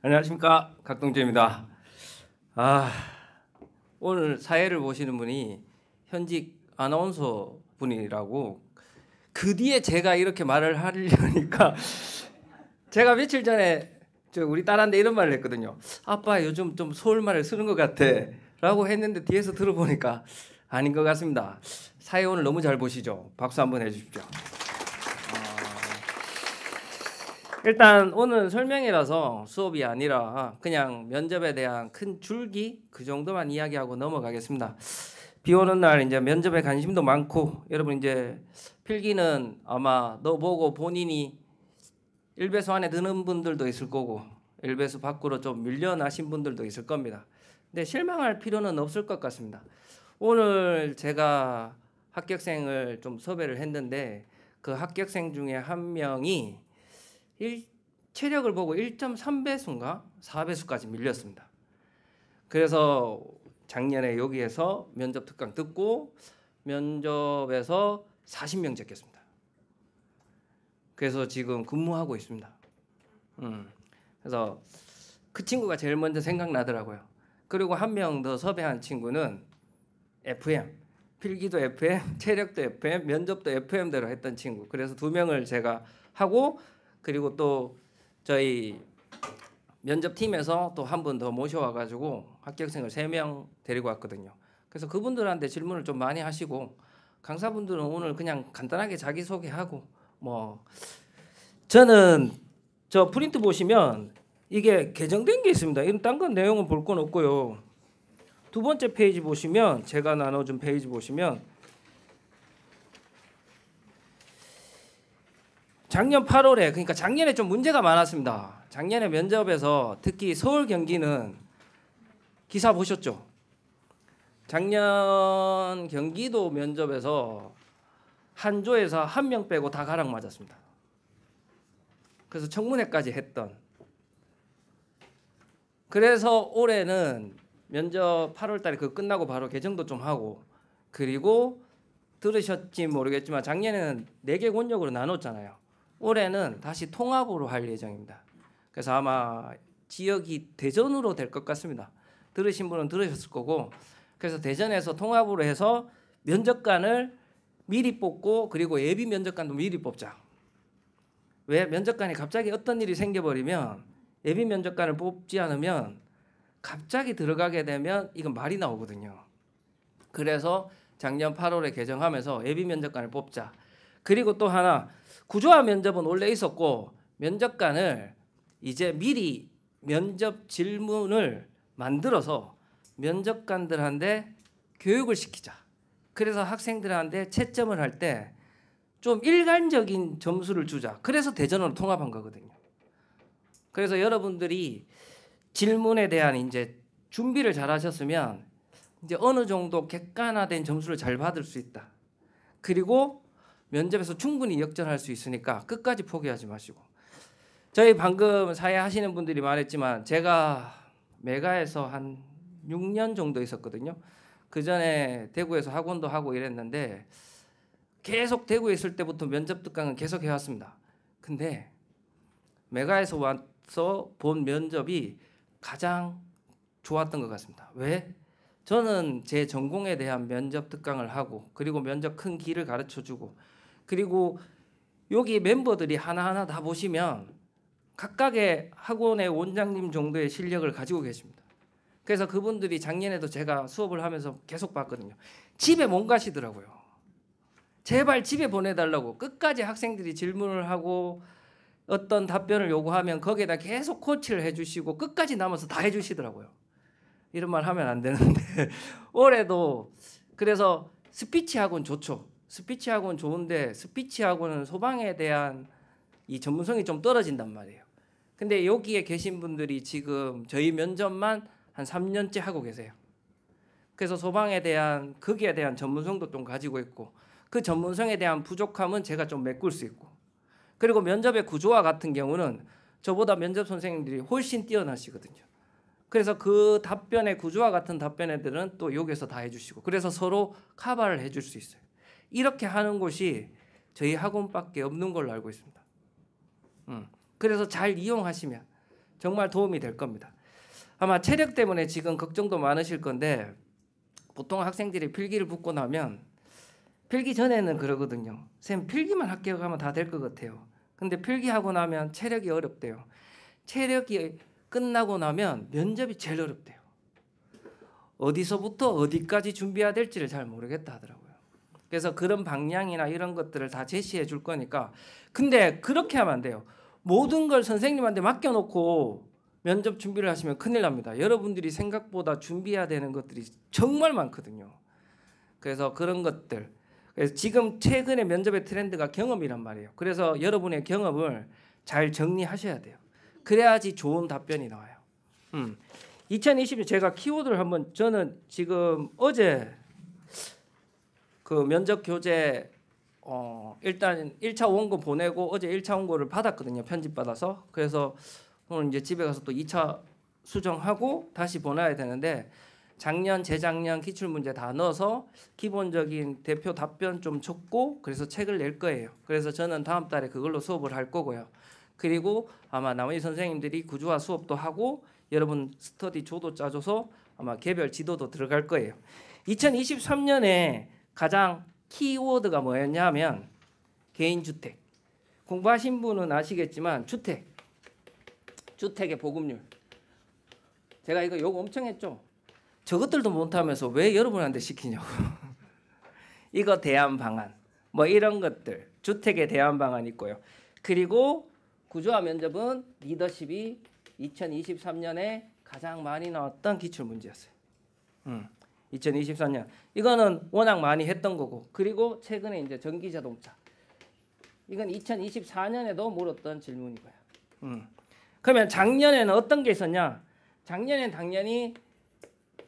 안녕하십니까, 각동재입니다. 오늘 사회를 보시는 분이 현직 아나운서 분이라고. 그 뒤에 제가 이렇게 말을 하려니까 제가 며칠 전에 우리 딸한테 이런 말을 했거든요. 아빠 요즘 좀 서울말을 쓰는 것 같아 라고 했는데 뒤에서 들어보니까 아닌 것 같습니다. 사회 오늘 너무 잘 보시죠. 박수 한번 해주십시오. 일단 오늘 설명이라서 수업이 아니라 그냥 면접에 대한 큰 줄기 그 정도만 이야기하고 넘어가겠습니다. 비 오는 날 이제 면접에 관심도 많고, 여러분 이제 필기는 아마 너 보고 본인이 일배수 안에 드는 분들도 있을 거고 일배수 밖으로 좀 밀려나신 분들도 있을 겁니다. 근데 실망할 필요는 없을 것 같습니다. 오늘 제가 합격생을 좀 섭외를 했는데 그 합격생 중에 한 명이 체력을 보고 1.3배수인가 4배수까지 밀렸습니다. 그래서 작년에 여기에서 면접 특강 듣고 면접에서 40명 제꼈습니다. 그래서 지금 근무하고 있습니다. 그래서 그 친구가 제일 먼저 생각나더라고요. 그리고 한 명 더 섭외한 친구는 FM, 필기도 FM, 체력도 FM, 면접도 FM대로 했던 친구. 그래서 2명을 제가 하고, 그리고 또 저희 면접팀에서 또 한 분 더 모셔와가지고 합격생을 3명 데리고 왔거든요. 그래서 그분들한테 질문을 좀 많이 하시고, 강사분들은 오늘 그냥 간단하게 자기소개하고, 저는 저 프린트 보시면 이게 개정된 게 있습니다. 이런 딴 건 내용은 볼 건 없고요. 2번째 페이지 보시면, 제가 나눠준 페이지 보시면 작년 8월에, 그러니까 작년에 좀 문제가 많았습니다. 작년에 면접에서 특히 서울 경기는 기사 보셨죠? 작년 경기도 면접에서 한 조에서 1명 빼고 다 가락 맞았습니다. 그래서 청문회까지 했던. 그래서 올해는 면접 8월 달에 그거 끝나고 바로 개정도 좀 하고, 그리고 들으셨지 모르겠지만 작년에는 4개 권역으로 나눴잖아요. 올해는 다시 통합으로 할 예정입니다. 그래서 아마 지역이 대전으로 될 것 같습니다. 들으신 분은 들으셨을 거고, 그래서 대전에서 통합으로 해서 면접관을 미리 뽑고, 그리고 예비 면접관도 미리 뽑자. 왜? 면접관이 갑자기 어떤 일이 생겨버리면 예비 면접관을 뽑지 않으면 갑자기 들어가게 되면 이건 말이 나오거든요. 그래서 작년 8월에 개정하면서 예비 면접관을 뽑자. 그리고 또 하나, 구조화 면접은 원래 있었고 면접관을 이제 미리 면접 질문을 만들어서 면접관들한테 교육을 시키자. 그래서 학생들한테 채점을 할 때 좀 일관적인 점수를 주자. 그래서 대전으로 통합한 거거든요. 그래서 여러분들이 질문에 대한 이제 준비를 잘 하셨으면 이제 어느 정도 객관화된 점수를 잘 받을 수 있다. 그리고 면접에서 충분히 역전할 수 있으니까 끝까지 포기하지 마시고. 저희 방금 사회 하시는 분들이 말했지만 제가 메가에서 한 6년 정도 있었거든요. 그 전에 대구에서 학원도 하고 이랬는데 계속 대구에 있을 때부터 면접 특강은 계속 해왔습니다. 근데 메가에서 와서 본 면접이 가장 좋았던 것 같습니다. 왜? 저는 제 전공에 대한 면접 특강을 하고, 그리고 면접 큰 길을 가르쳐주고, 그리고 여기 멤버들이 하나하나 다 보시면 각각의 학원의 원장님 정도의 실력을 가지고 계십니다. 그래서 그분들이 작년에도 제가 수업을 하면서 계속 봤거든요. 집에 못 가시더라고요. 제발 집에 보내달라고 끝까지 학생들이 질문을 하고 어떤 답변을 요구하면 거기에다 계속 코치를 해주시고 끝까지 남아서 다 해주시더라고요. 이런 말 하면 안 되는데 올해도 그래서 스피치 학원 좋죠. 스피치 학원 좋은데 스피치 학원은 소방에 대한 이 전문성이 좀 떨어진단 말이에요. 근데 여기에 계신 분들이 지금 저희 면접만 한 3년째 하고 계세요. 그래서 소방에 대한 거기에 대한 전문성도 좀 가지고 있고, 그 전문성에 대한 부족함은 제가 좀 메꿀 수 있고, 그리고 면접의 구조화 같은 경우는 저보다 면접 선생님들이 훨씬 뛰어나시거든요. 그래서 그 답변의 구조화 같은 답변들은 또 여기서 다 해주시고, 그래서 서로 커버를 해줄 수 있어요. 이렇게 하는 곳이 저희 학원밖에 없는 걸로 알고 있습니다. 그래서 잘 이용하시면 정말 도움이 될 겁니다. 아마 체력 때문에 지금 걱정도 많으실 건데 보통 학생들이 필기를 붙고 나면 필기 전에는 그러거든요. 쌤 필기만 합격하면 다 될 것 같아요. 근데 필기하고 나면 체력이 어렵대요. 체력이 끝나고 나면 면접이 제일 어렵대요. 어디서부터 어디까지 준비해야 될지를 잘 모르겠다 하더라고요. 그래서 그런 방향이나 이런 것들을 다 제시해 줄 거니까. 근데 그렇게 하면 안 돼요. 모든 걸 선생님한테 맡겨놓고 면접 준비를 하시면 큰일 납니다. 여러분들이 생각보다 준비해야 되는 것들이 정말 많거든요. 그래서 그런 것들. 그래서 지금 최근에 면접의 트렌드가 경험이란 말이에요. 그래서 여러분의 경험을 잘 정리하셔야 돼요. 그래야지 좋은 답변이 나와요. 2020년 제가 키워드를 한번 저는 지금 어제 그 면접 교재 일단 1차 원고 보내고 어제 1차 원고를 받았거든요. 편집 받아서. 그래서 오늘 이제 집에 가서 또 2차 수정하고 다시 보내야 되는데 작년, 재작년 기출문제 다 넣어서 기본적인 대표 답변 좀 적고 그래서 책을 낼 거예요. 그래서 저는 다음 달에 그걸로 수업을 할 거고요. 그리고 아마 나머지 선생님들이 구조화 수업도 하고 여러분 스터디 조도 짜줘서 아마 개별 지도도 들어갈 거예요. 2023년에 가장 키워드가 뭐였냐면 개인주택. 공부하신 분은 아시겠지만 주택의 보급률. 제가 이거 요거 엄청 했죠. 저것들도 못하면서 왜 여러분한테 시키냐고. 이거 대안 방안. 뭐 이런 것들. 주택에 대안 방안 있고요. 그리고 구조화 면접은 리더십이 2023년에 가장 많이 나왔던 기출 문제였어요. 2024년. 이거는 워낙 많이 했던 거고. 그리고 최근에 이제 전기 자동차. 이건 2024년에도 물었던 질문이고요. 그러면 작년에는 어떤 게 있었냐? 작년엔 당연히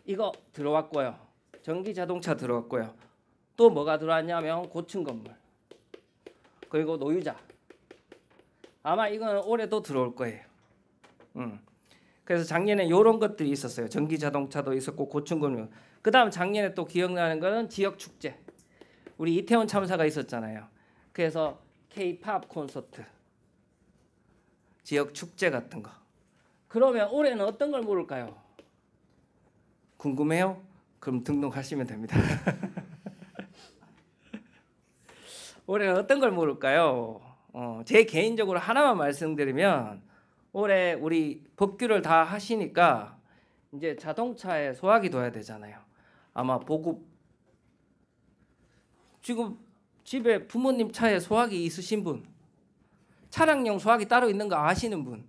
이거 들어왔고요. 전기 자동차 들어왔고요. 또 뭐가 들어왔냐면 고층 건물. 그리고 노유자. 아마 이건 올해도 들어올 거예요. 그래서 작년에 이런 것들이 있었어요. 전기 자동차도 있었고 고층 건물. 그다음 작년에 또 기억나는 거는 지역 축제. 우리 이태원 참사가 있었잖아요. 그래서 K-팝 콘서트, 지역 축제 같은 거. 그러면 올해는 어떤 걸 물을까요? 궁금해요? 그럼 등록하시면 됩니다. 올해는 어떤 걸 물을까요? 제 개인적으로 하나만 말씀드리면 올해 우리 법규를 다 하시니까 이제 자동차에 소화기 둬야 되잖아요. 아마 보급 지금 집에 부모님 차에 소화기 있으신 분, 차량용 소화기 따로 있는 거 아시는 분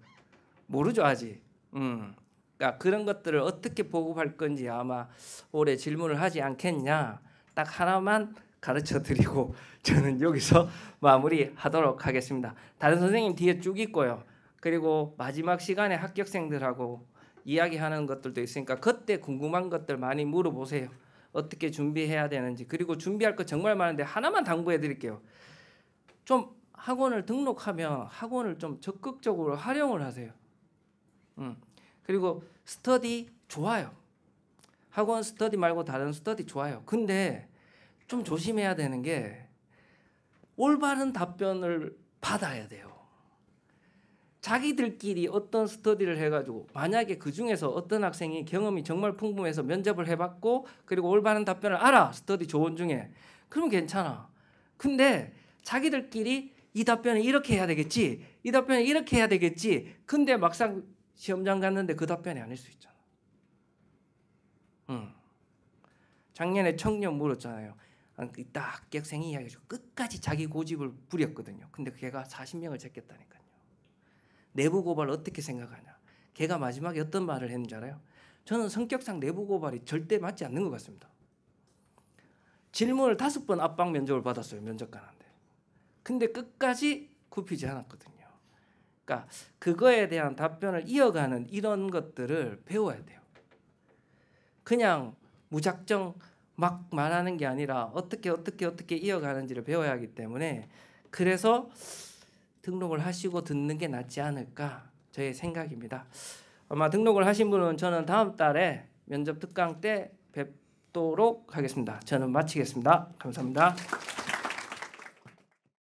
모르죠 아직. 그러니까 그런 것들을 어떻게 보급할 건지 아마 올해 질문을 하지 않겠냐. 딱 하나만 가르쳐 드리고 저는 여기서 마무리하도록 하겠습니다. 다른 선생님 뒤에 쭉 있고요. 그리고 마지막 시간에 합격생들하고 이야기하는 것들도 있으니까 그때 궁금한 것들 많이 물어보세요. 어떻게 준비해야 되는지. 그리고 준비할 거 정말 많은데 하나만 당부해 드릴게요. 좀 학원을 등록하면 학원을 좀 적극적으로 활용을 하세요. 그리고 스터디 좋아요. 학원 스터디 말고 다른 스터디 좋아요. 근데 좀 조심해야 되는 게 올바른 답변을 받아야 돼요. 자기들끼리 어떤 스터디를 해가지고 만약에 그 중에서 어떤 학생이 경험이 정말 풍부해서 면접을 해봤고 그리고 올바른 답변을 알아. 스터디 조언 중에. 그러면 괜찮아. 근데 자기들끼리 이 답변은 이렇게 해야 되겠지. 이 답변은 이렇게 해야 되겠지. 근데 막상 시험장 갔는데 그 답변이 아닐 수 있잖아. 작년에 청년 물었잖아요. 딱 합격생이 이야기해주고 끝까지 자기 고집을 부렸거든요. 근데 걔가 40명을 제꼈다니까요. 내부 고발 어떻게 생각하냐. 걔가 마지막에 어떤 말을 했는지 알아요? 저는 성격상 내부 고발이 절대 맞지 않는 것 같습니다. 질문을 5번 압박 면접을 받았어요. 면접관한테. 근데 끝까지 굽히지 않았거든요. 그러니까 그거에 대한 답변을 이어가는 이런 것들을 배워야 돼요. 그냥 무작정 막 말하는 게 아니라 어떻게 이어가는지를 배워야 하기 때문에 그래서 등록을 하시고 듣는 게 낫지 않을까 저의 생각입니다. 아마 등록을 하신 분은 저는 다음 달에 면접 특강 때 뵙도록 하겠습니다. 저는 마치겠습니다. 감사합니다.